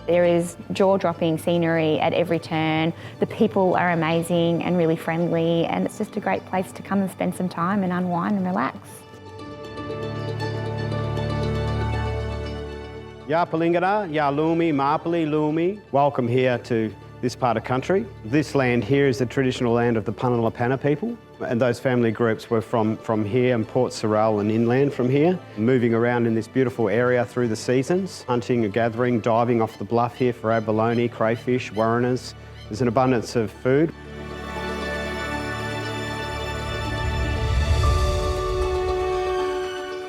There is jaw-dropping scenery at every turn. The people are amazing and really friendly, and it's just a great place to come and spend some time and unwind and relax. Yapalingana, Yalumi, Mapali, Lumi. Welcome here to this part of country. This land here is the traditional land of the Punalapana people, and those family groups were from here and Port Sorell and inland from here, moving around in this beautiful area through the seasons, hunting and gathering, diving off the bluff here for abalone, crayfish, warreners. There's an abundance of food.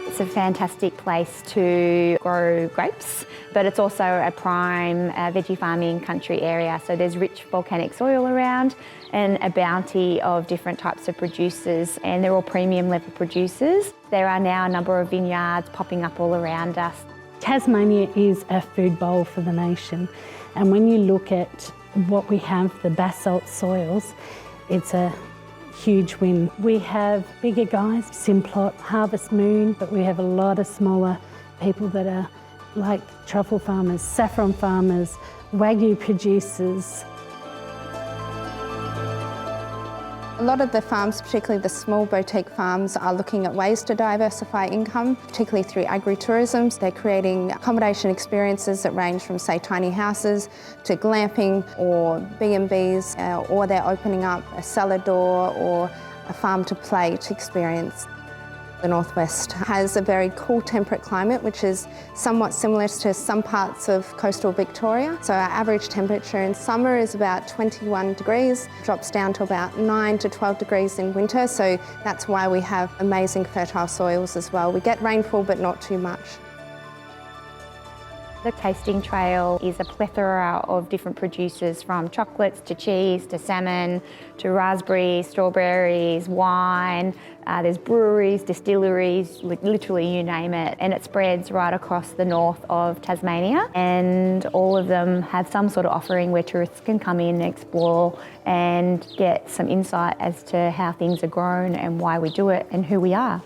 It's a fantastic place to grow grapes, but it's also a prime veggie farming country area. So there's rich volcanic soil around and a bounty of different types of producers, and they're all premium level producers. There are now a number of vineyards popping up all around us. Tasmania is a food bowl for the nation, and when you look at what we have, the basalt soils, it's a huge win. We have bigger guys, Simplot, Harvest Moon, but we have a lot of smaller people that are like truffle farmers, saffron farmers, Wagyu producers. A lot of the farms, particularly the small boutique farms, are looking at ways to diversify income, particularly through agritourism. They're creating accommodation experiences that range from, say, tiny houses to glamping or B&Bs, or they're opening up a cellar door or a farm-to-plate experience. The Northwest has a very cool temperate climate, which is somewhat similar to some parts of coastal Victoria. So our average temperature in summer is about 21 degrees, drops down to about 9 to 12 degrees in winter. So that's why we have amazing fertile soils as well. We get rainfall, but not too much. The tasting trail is a plethora of different producers, from chocolates to cheese to salmon to raspberries, strawberries, wine. There's breweries, distilleries, literally you name it. And it spreads right across the north of Tasmania. And all of them have some sort of offering where tourists can come in and explore and get some insight as to how things are grown and why we do it and who we are.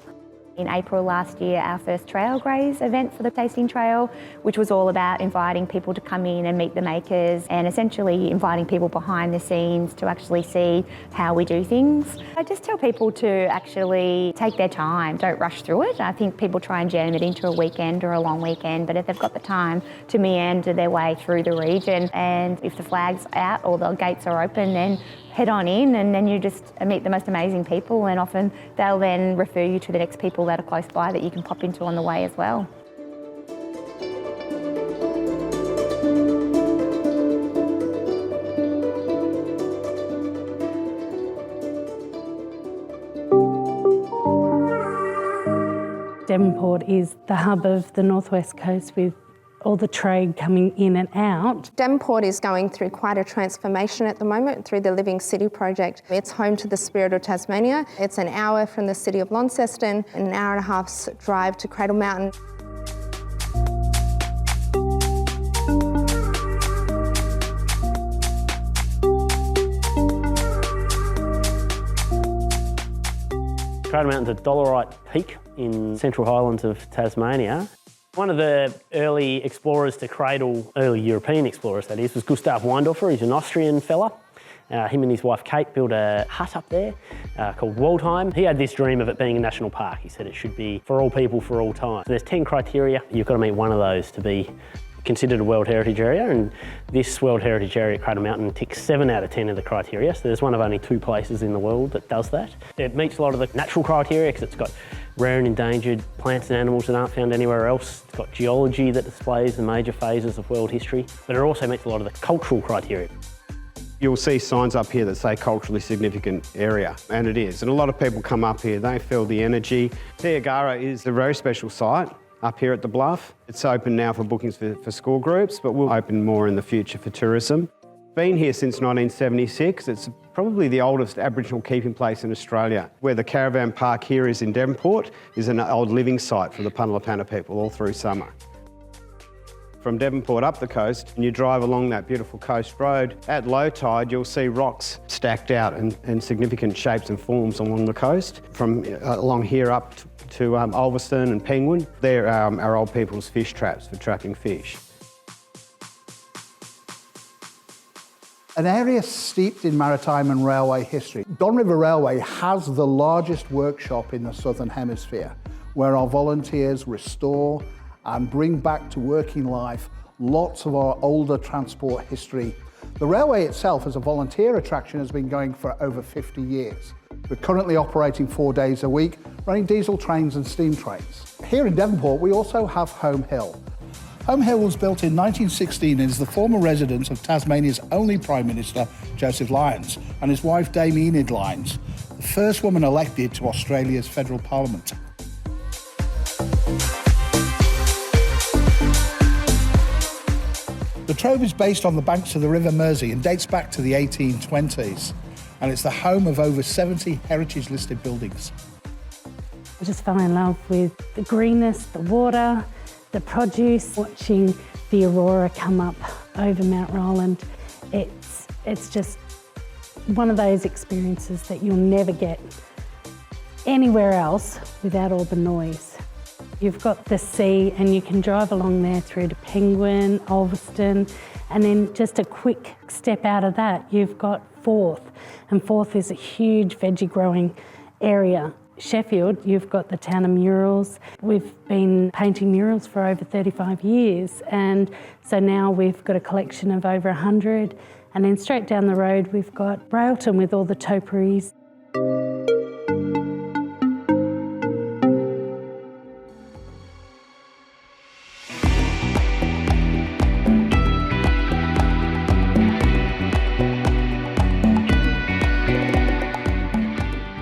In April last year, our first Trail Graze event for the Tasting Trail, which was all about inviting people to come in and meet the makers and essentially inviting people behind the scenes to actually see how we do things. I just tell people to actually take their time, don't rush through it. I think people try and jam it into a weekend or a long weekend, but if they've got the time to meander their way through the region, and if the flag's out or the gates are open, then head on in, and then you just meet the most amazing people, and often they'll then refer you to the next people that are close by that you can pop into on the way as well. Devonport is the hub of the Northwest Coast with all the trade coming in and out. Devonport is going through quite a transformation at the moment through the Living City project. It's home to the Spirit of Tasmania. It's an hour from the city of Launceston, and an hour and a half's drive to Cradle Mountain. Cradle Mountain's a dolerite peak in Central Highlands of Tasmania. One of the early explorers to cradle, early European explorers that is, was Gustav Weindorfer. He's an Austrian fella. Him and his wife Kate built a hut up there called Waldheim. He had this dream of it being a national park. He said it should be for all people, for all time. So there's 10 criteria. You've got to meet one of those to be considered a World Heritage Area, and this World Heritage Area at Cradle Mountain ticks 7 out of 10 of the criteria, so there's one of only 2 places in the world that does that. It meets a lot of the natural criteria because it's got rare and endangered plants and animals that aren't found anywhere else. It's got geology that displays the major phases of world history, but it also meets a lot of the cultural criteria. You'll see signs up here that say culturally significant area, and it is. And a lot of people come up here, they feel the energy. Tiagara is a very special site up here at the Bluff. It's open now for bookings for school groups, but we'll open more in the future for tourism. Been here since 1976. It's probably the oldest Aboriginal keeping place in Australia. Where the caravan park here is in Devonport is an old living site for the Punalapana people all through summer. From Devonport up the coast, and you drive along that beautiful coast road, at low tide you'll see rocks stacked out in significant shapes and forms along the coast. From along here up to Ulverstone and Penguin, they're our old people's fish traps for trapping fish. An area steeped in maritime and railway history. Don River Railway has the largest workshop in the Southern Hemisphere, where our volunteers restore and bring back to working life lots of our older transport history. The railway itself as a volunteer attraction has been going for over 50 years. We're currently operating 4 days a week, running diesel trains and steam trains. Here in Devonport, we also have Home Hill. Home Hill was built in 1916 and is the former residence of Tasmania's only Prime Minister, Joseph Lyons, and his wife, Dame Enid Lyons, the first woman elected to Australia's federal parliament. The Trove is based on the banks of the River Mersey and dates back to the 1820s, and it's the home of over 70 heritage-listed buildings. I just fell in love with the greenness, the water, the produce, watching the aurora come up over Mount Roland. It's just one of those experiences that you'll never get anywhere else without all the noise. You've got the sea and you can drive along there through to Penguin, Ulverston, and then just a quick step out of that, you've got Forth. And Forth is a huge veggie growing area. Sheffield, you've got the town of murals. We've been painting murals for over 35 years, and so now we've got a collection of over 100. And then straight down the road, we've got Railton with all the topiaries.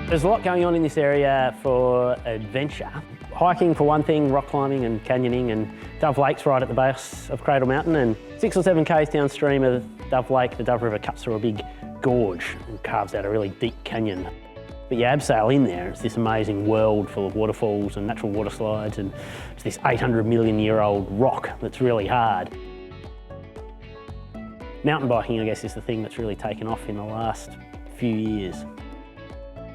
There's a lot going on in this area for adventure. Hiking for one thing, rock climbing and canyoning, and Dove Lake's right at the base of Cradle Mountain, and 6 or 7 k's downstream of Dove Lake, the Dove River cuts through a big gorge and carves out a really deep canyon. But you abseil in there, it's this amazing world full of waterfalls and natural water slides, and it's this 800 million year old rock that's really hard. Mountain biking, I guess, is the thing that's really taken off in the last few years.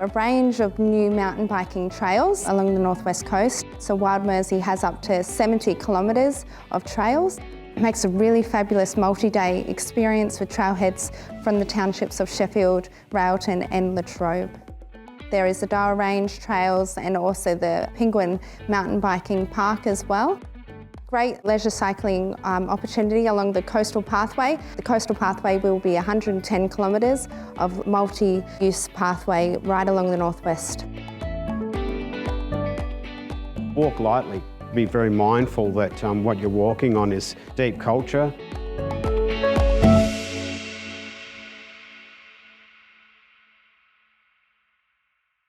A range of new mountain biking trails along the northwest coast. So Wild Mersey has up to 70 kilometres of trails. It makes a really fabulous multi-day experience with trailheads from the townships of Sheffield, Railton and Latrobe. There is the Darra Range trails and also the Penguin mountain biking park as well. Great leisure cycling opportunity along the Coastal Pathway. The Coastal Pathway will be 110 kilometres of multi-use pathway right along the northwest. Walk lightly. Be very mindful that what you're walking on is deep culture.